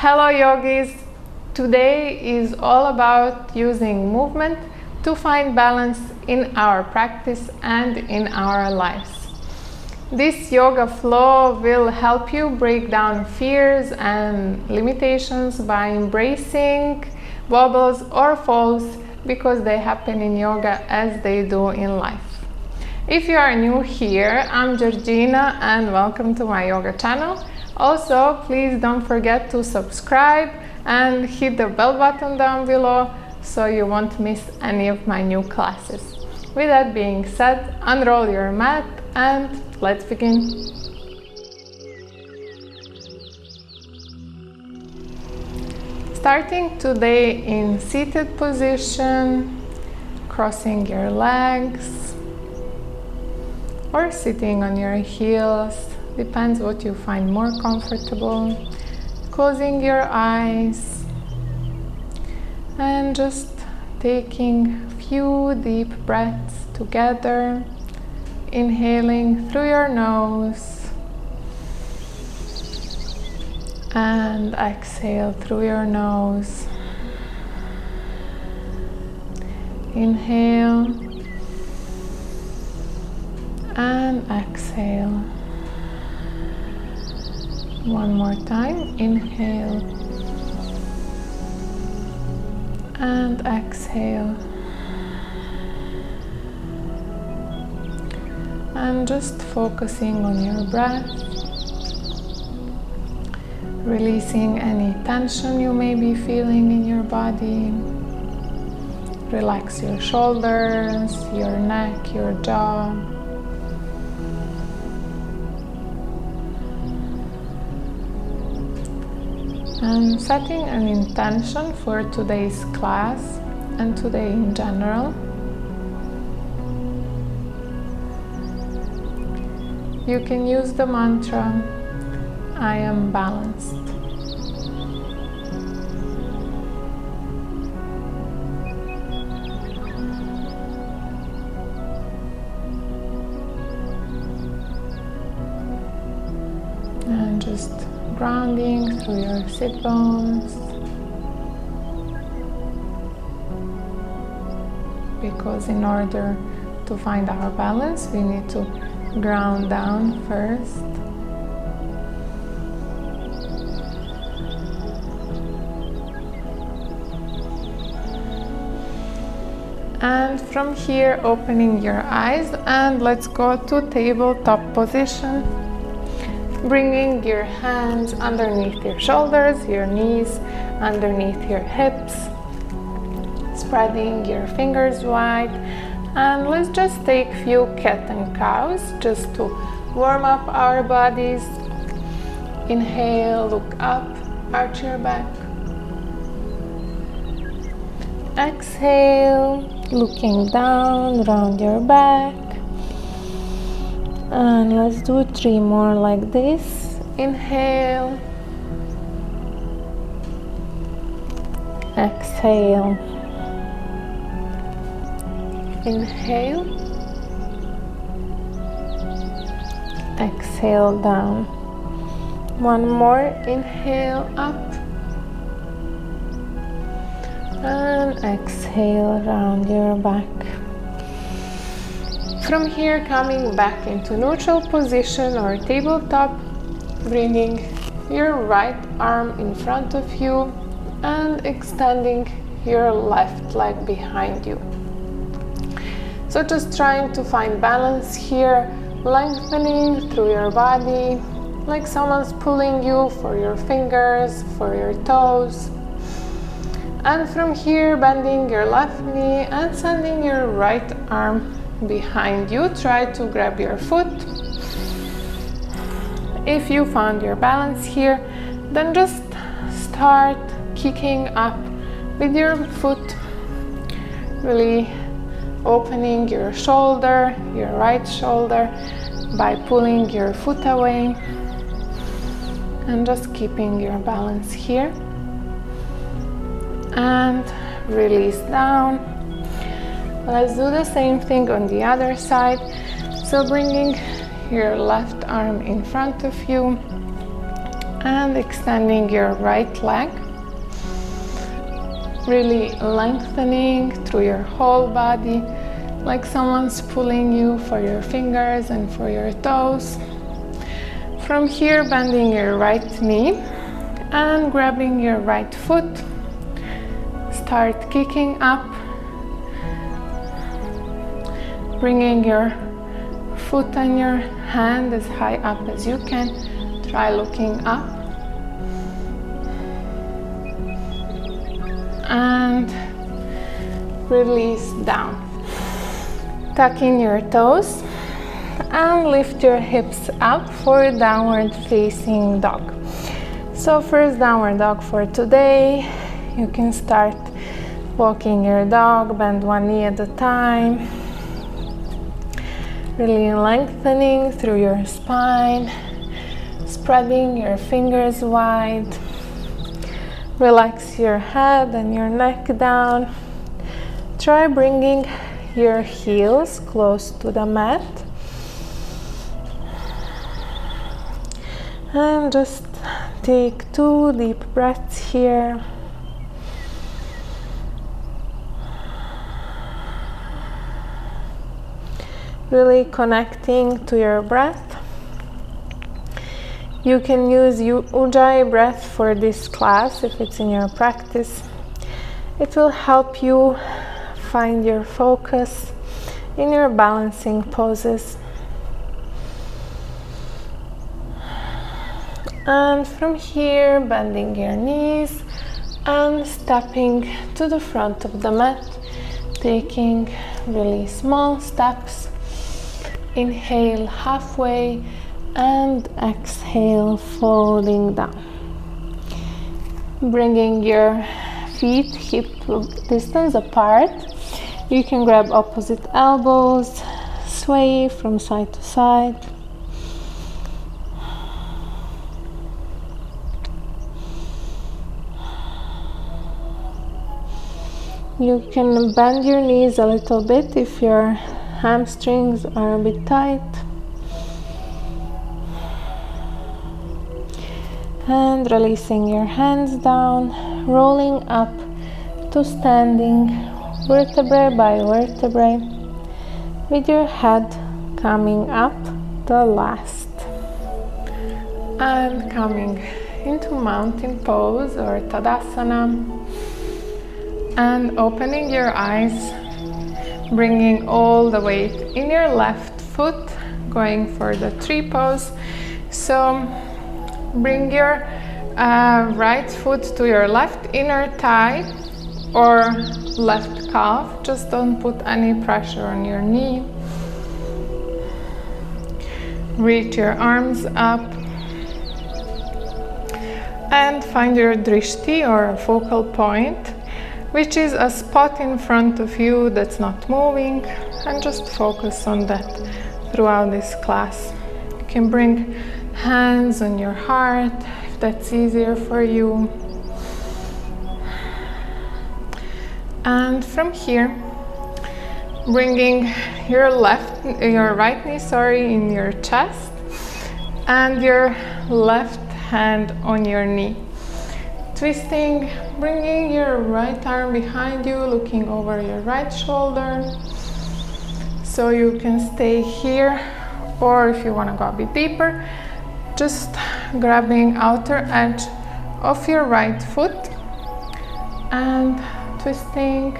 Hello yogis! Today is all about using movement to find balance in our practice and in our lives. This yoga flow will help you break down fears and limitations by embracing wobbles or falls because they happen in yoga as they do in life. If you are new here, I'm Georgina and welcome to my yoga channel. Also, please don't forget to subscribe and hit the bell button down below so you won't miss any of my new classes. With that being said, unroll your mat and let's begin. Starting today in seated position, crossing your legs or sitting on your heels. Depends what you find more comfortable. Closing your eyes and just taking a few deep breaths together. Inhaling through your nose and exhale through your nose. Inhale and exhale. One more time, inhale and exhale. And just focusing on your breath, releasing any tension you may be feeling in your body. Relax your shoulders, your neck, your jaw. I'm setting an intention for today's class and today in general. You can use the mantra, I am balanced. And just grounding through your sit bones, because in order to find our balance we need to ground down first. And from here opening your eyes and let's go to tabletop position. Bringing your hands underneath your shoulders, your knees underneath your hips, spreading your fingers wide, and let's just take a few cat and cows just to warm up our bodies. Inhale, look up, arch your back. Exhale, looking down, round your back. And let's do 3 more like this. Inhale, exhale, inhale, exhale down. One more, inhale up and exhale around your back. From here, coming back into neutral position or tabletop, bringing your right arm in front of you and extending your left leg behind you. So just trying to find balance here, lengthening through your body, like someone's pulling you for your fingers, for your toes. And from here, bending your left knee and sending your right arm behind you. Try to grab your foot. If you found your balance here, then just start kicking up with your foot, really opening your shoulder, your right shoulder, by pulling your foot away and just keeping your balance here and release down. Let's do the same thing on the other side. So bringing your left arm in front of you and extending your right leg, really lengthening through your whole body, like someone's pulling you for your fingers and for your toes. From here, bending your right knee and grabbing your right foot. Start kicking up, bringing your foot and your hand as high up as you can. Try looking up. And release down. Tuck in your toes and lift your hips up for downward facing dog. So first downward dog for today. You can start walking your dog, bend one knee at a time. Really lengthening through your spine, spreading your fingers wide. Relax your head and your neck down. Try bringing your heels close to the mat. And just take 2 deep breaths here. Really connecting to your breath. You can use Ujjayi breath for this class if it's in your practice. It will help you find your focus in your balancing poses. And from here, bending your knees and stepping to the front of the mat, taking really small steps. Inhale halfway and exhale, folding down. Bringing your feet hip distance apart. You can grab opposite elbows, sway from side to side. You can bend your knees a little bit if your hamstrings are a bit tight. And releasing your hands down, rolling up to standing vertebrae by vertebrae, with your head coming up the last. And coming into mountain pose or Tadasana. And opening your eyes, bringing all the weight in your left foot, going for the tree pose. So bring your right foot to your left inner thigh or left calf. Just don't put any pressure on your knee. Reach your arms up and find your drishti or focal point, which is a spot in front of you that's not moving, and just focus on that throughout this class. You can bring hands on your heart if that's easier for you. And from here, bringing your right knee, in your chest, and your left hand on your knee. Twisting, bringing your right arm behind you, looking over your right shoulder. So you can stay here, or if you want to go a bit deeper, just grabbing outer edge of your right foot and twisting.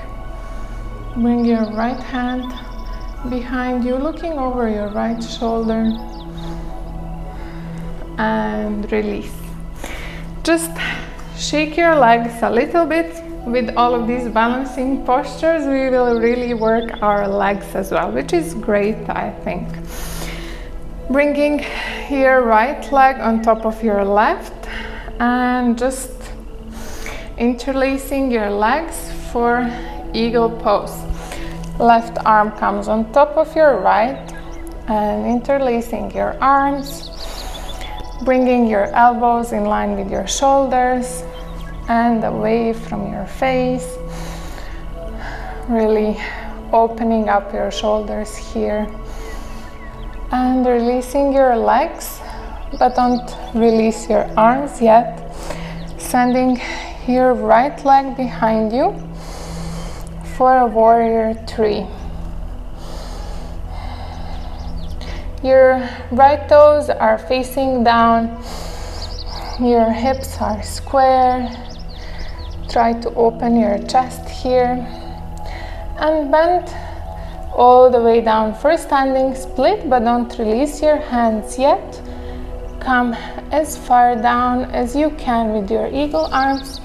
Bring your right hand behind you, looking over your right shoulder, and release. Just shake your legs a little bit. With all of these balancing postures, we will really work our legs as well, which is great, I think. Bringing your right leg on top of your left and just interlacing your legs for eagle pose. Left arm comes on top of your right and interlacing your arms. Bringing your elbows in line with your shoulders and away from your face. Really opening up your shoulders here. And releasing your legs but don't release your arms yet. Sending your right leg behind you for a warrior 3. Your right toes are facing down, your hips are square. Try to open your chest here and bend all the way down for standing split, but don't release your hands yet. Come as far down as you can with your eagle arms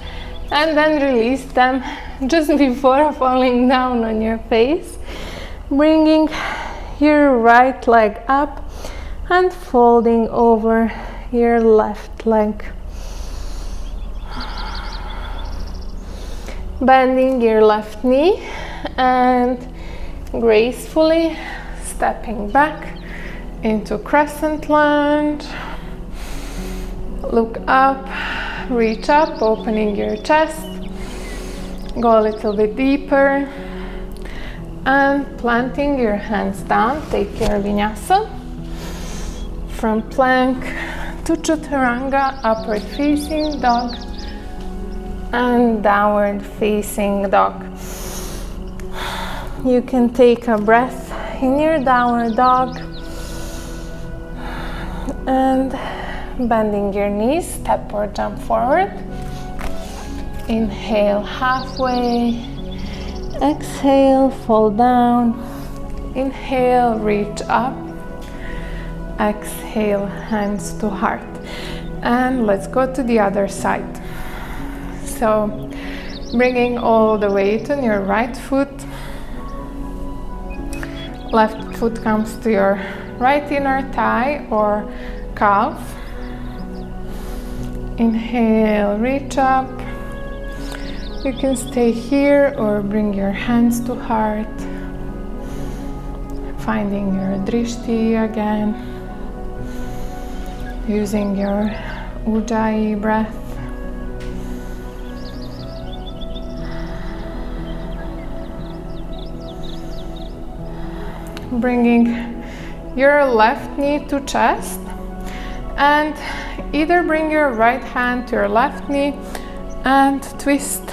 and then release them just before falling down on your face, bringing your right leg up and folding over your left leg, bending your left knee and gracefully stepping back into crescent lunge. Look up, reach up, opening your chest, go a little bit deeper and planting your hands down. Take your Vinyasa from plank to Chaturanga, upward facing dog and downward facing dog. You can take a breath in your downward dog and bending your knees, step or jump forward. Inhale halfway, exhale, fall down. Inhale, reach up. Exhale, hands to heart. And let's go to the other side. So, bringing all the weight on your right foot. Left foot comes to your right inner thigh or calf. Inhale, reach up. You can stay here or bring your hands to heart. Finding your drishti again. Using your ujjayi breath. Bringing your left knee to chest and either bring your right hand to your left knee and twist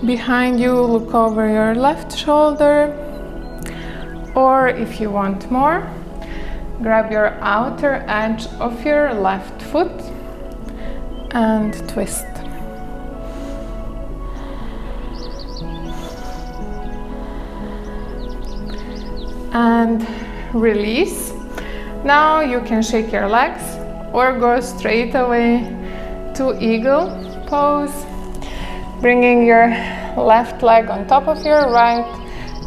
behind you, look over your left shoulder, or if you want more, grab your outer edge of your left foot and twist. And release. Now you can shake your legs or go straight away to eagle pose, bringing your left leg on top of your right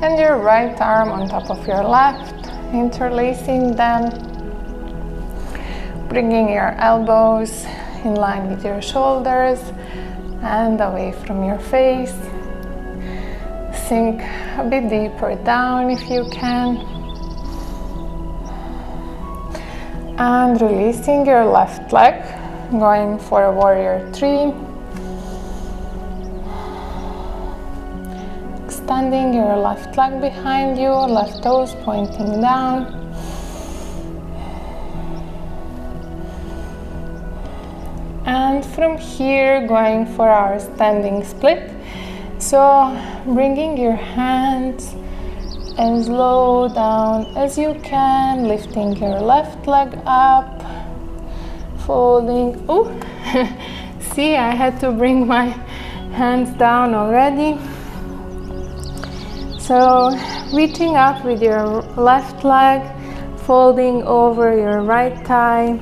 and your right arm on top of your left, interlacing them, bringing your elbows in line with your shoulders and away from your face. Sink a bit deeper down if you can. And releasing your left leg, going for a warrior 3. Extending your left leg behind you, left toes pointing down. And from here, going for our standing split. So, bringing your hands as low down as you can, lifting your left leg up, folding. Oh, see, I had to bring my hands down already. So, reaching up with your left leg, folding over your right thigh.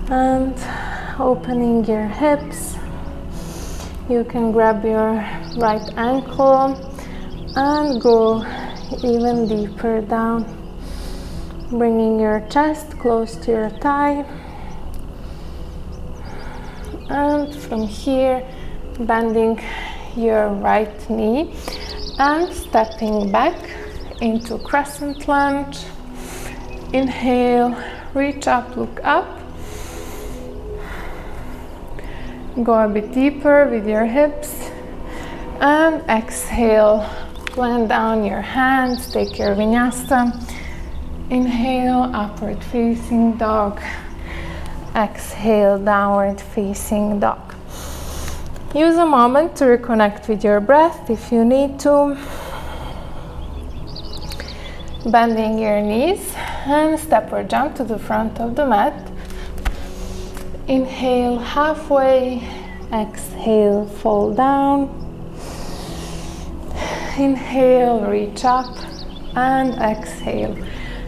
And opening your hips. You can grab your right ankle and go even deeper down, bringing your chest close to your thigh. And from here, bending your right knee and stepping back into crescent lunge. Inhale, reach up, look up. Go a bit deeper with your hips and exhale, Blend down your hands, take your Vinyasa. Inhale, upward facing dog. Exhale, downward facing dog. Use a moment to reconnect with your breath if you need to. Bending your knees and step or jump to the front of the mat. Inhale, halfway. Exhale, fall down. Inhale, reach up, and exhale,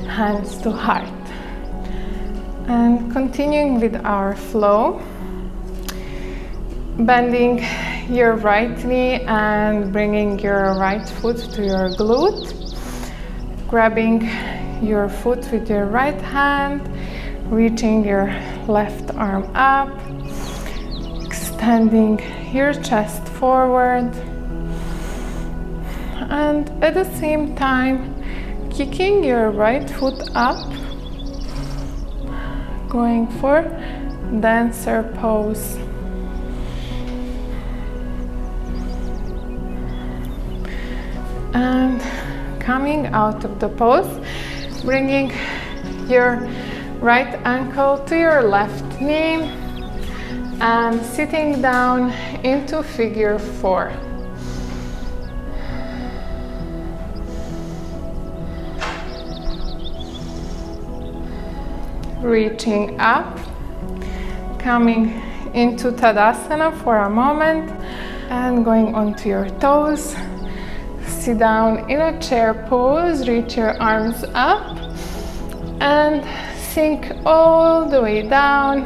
hands to heart. And continuing with our flow, bending your right knee and bringing your right foot to your glute, grabbing your foot with your right hand, reaching your left arm up, extending your chest forward, and at the same time kicking your right foot up, going for dancer pose. And coming out of the pose, bringing your right ankle to your left knee and sitting down into figure 4. Reaching up, coming into Tadasana for a moment and going onto your toes. Sit down in a chair pose, reach your arms up and sink all the way down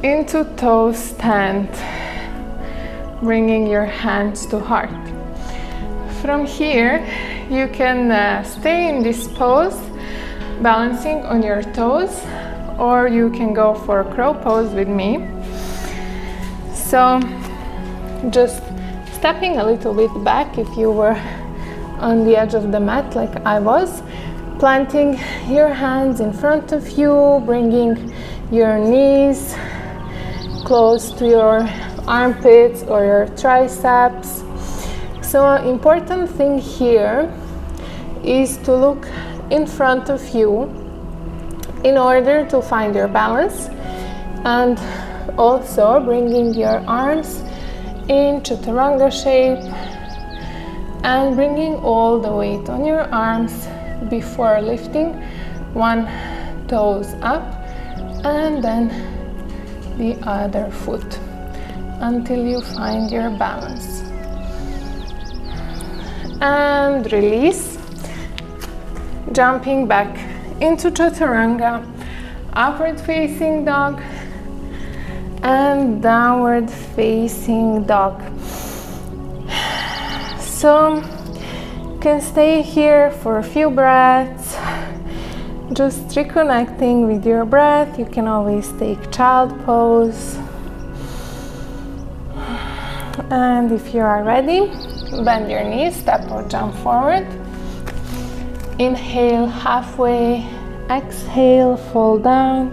into toe stand, bringing your hands to heart. From here, you can stay in this pose, balancing on your toes, or you can go for a crow pose with me. So just stepping a little bit back if you were on the edge of the mat like I was, planting your hands in front of you, bringing your knees close to your armpits or your triceps. So an important thing here is to look in front of you in order to find your balance, and also bringing your arms in chaturanga shape and bringing all the weight on your arms before lifting one toes up and then the other foot until you find your balance. And release. Jumping back into chaturanga, upward facing dog and downward facing dog. So you can stay here for a few breaths, just reconnecting with your breath. You can always take child pose. And if you are ready, bend your knees, step or jump forward. Inhale, halfway. Exhale, fall down.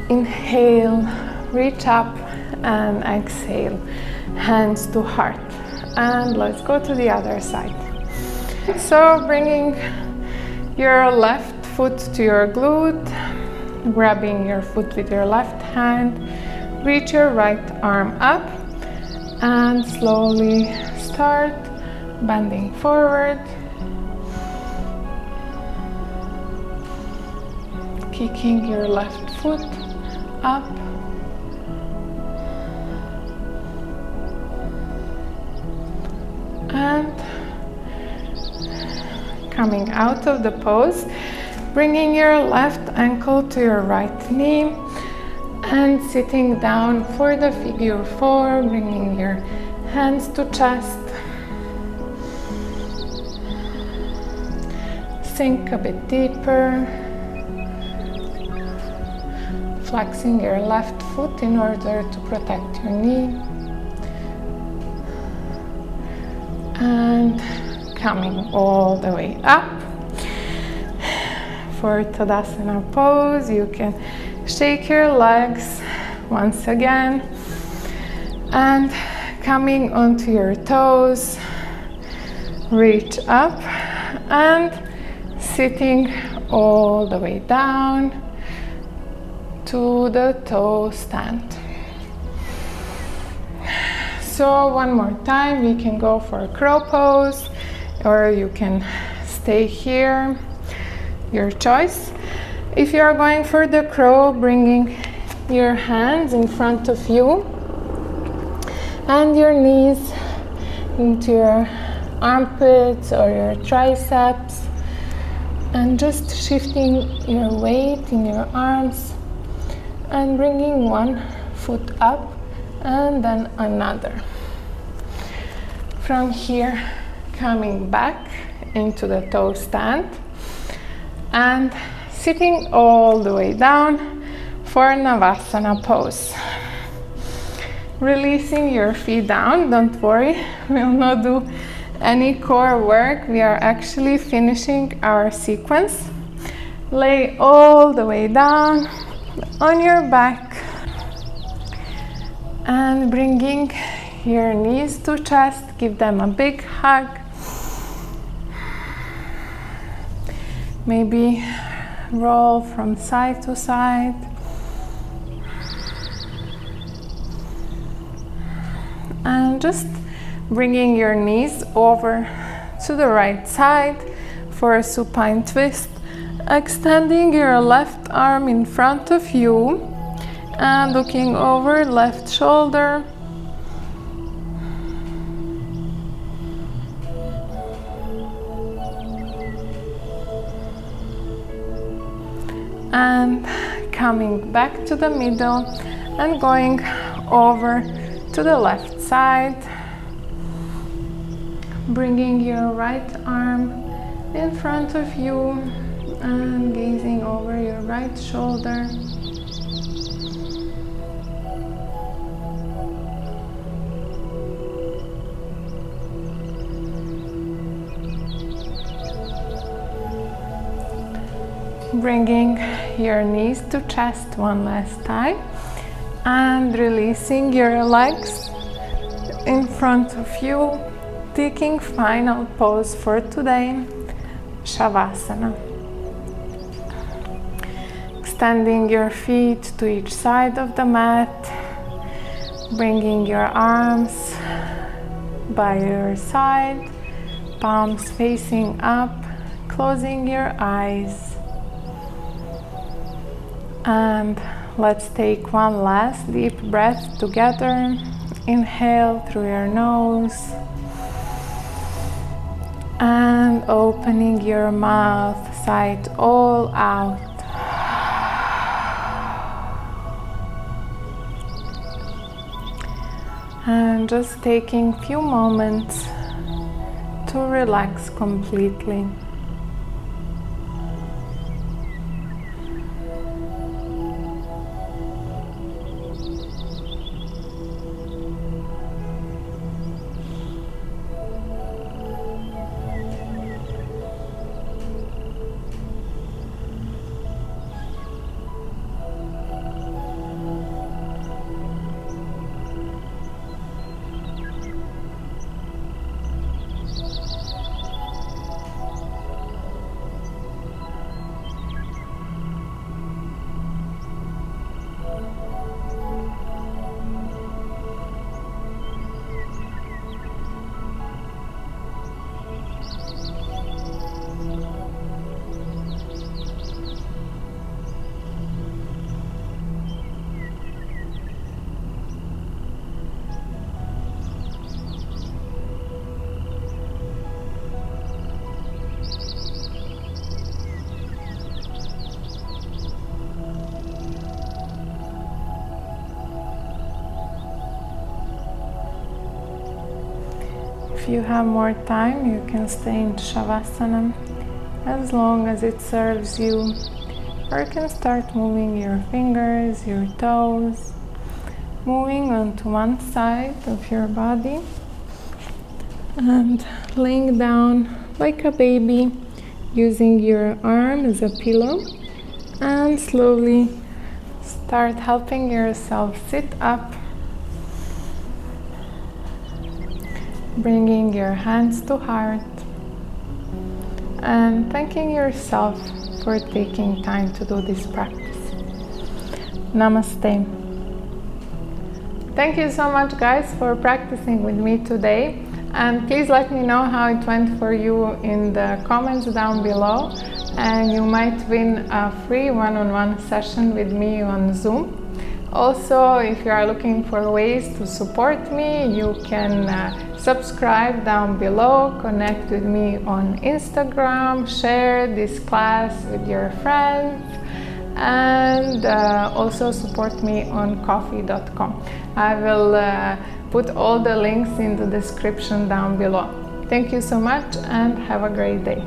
Inhale, reach up, and exhale, hands to heart. And let's go to the other side. So bringing your left foot to your glute, grabbing your foot with your left hand, reach your right arm up, and slowly start bending forward, kicking your left foot up, and coming out of the pose, bringing your left ankle to your right knee and sitting down for the figure 4, bringing your hands to chest. Sink a bit deeper, flexing your left foot in order to protect your knee. And coming all the way up. For Tadasana pose, you can shake your legs once again and coming onto your toes, reach up and sitting all the way down to the toe stand. So one more time, we can go for a crow pose, or you can stay here, your choice. If you are going for the crow, bringing your hands in front of you and your knees into your armpits or your triceps, and just shifting your weight in your arms and bringing one foot up and then another. From here, coming back into the toe stand and sitting all the way down for Navasana pose. Releasing your feet down, don't worry, we'll not do any core work. We are actually finishing our sequence. Lay all the way down on your back and bringing your knees to chest, give them a big hug. Maybe roll from side to side. And just bringing your knees over to the right side for a supine twist. Extending your left arm in front of you and looking over left shoulder. And coming back to the middle and going over to the left side. Bringing your right arm in front of you and gazing over your right shoulder. Bringing your knees to chest one last time and releasing your legs in front of you, taking final pose for today, Shavasana. Extending your feet to each side of the mat, bringing your arms by your side, palms facing up, closing your eyes. And let's take one last deep breath together. Inhale through your nose and opening your mouth, sigh it all out. And just taking a few moments to relax completely. If you have more time, you can stay in Shavasana as long as it serves you, or you can start moving your fingers, your toes, moving onto one side of your body and laying down like a baby, using your arm as a pillow, and slowly start helping yourself sit up. Bringing your hands to heart and thanking yourself for taking time to do this practice. Namaste. Thank you so much, guys, for practicing with me today, and please let me know how it went for you in the comments down below, and you might win a free one-on-one session with me on Zoom. Also, if you are looking for ways to support me, you can subscribe down below, connect with me on Instagram, share this class with your friends, and also support me on coffee.com. I will put all the links in the description down below. Thank you so much and have a great day.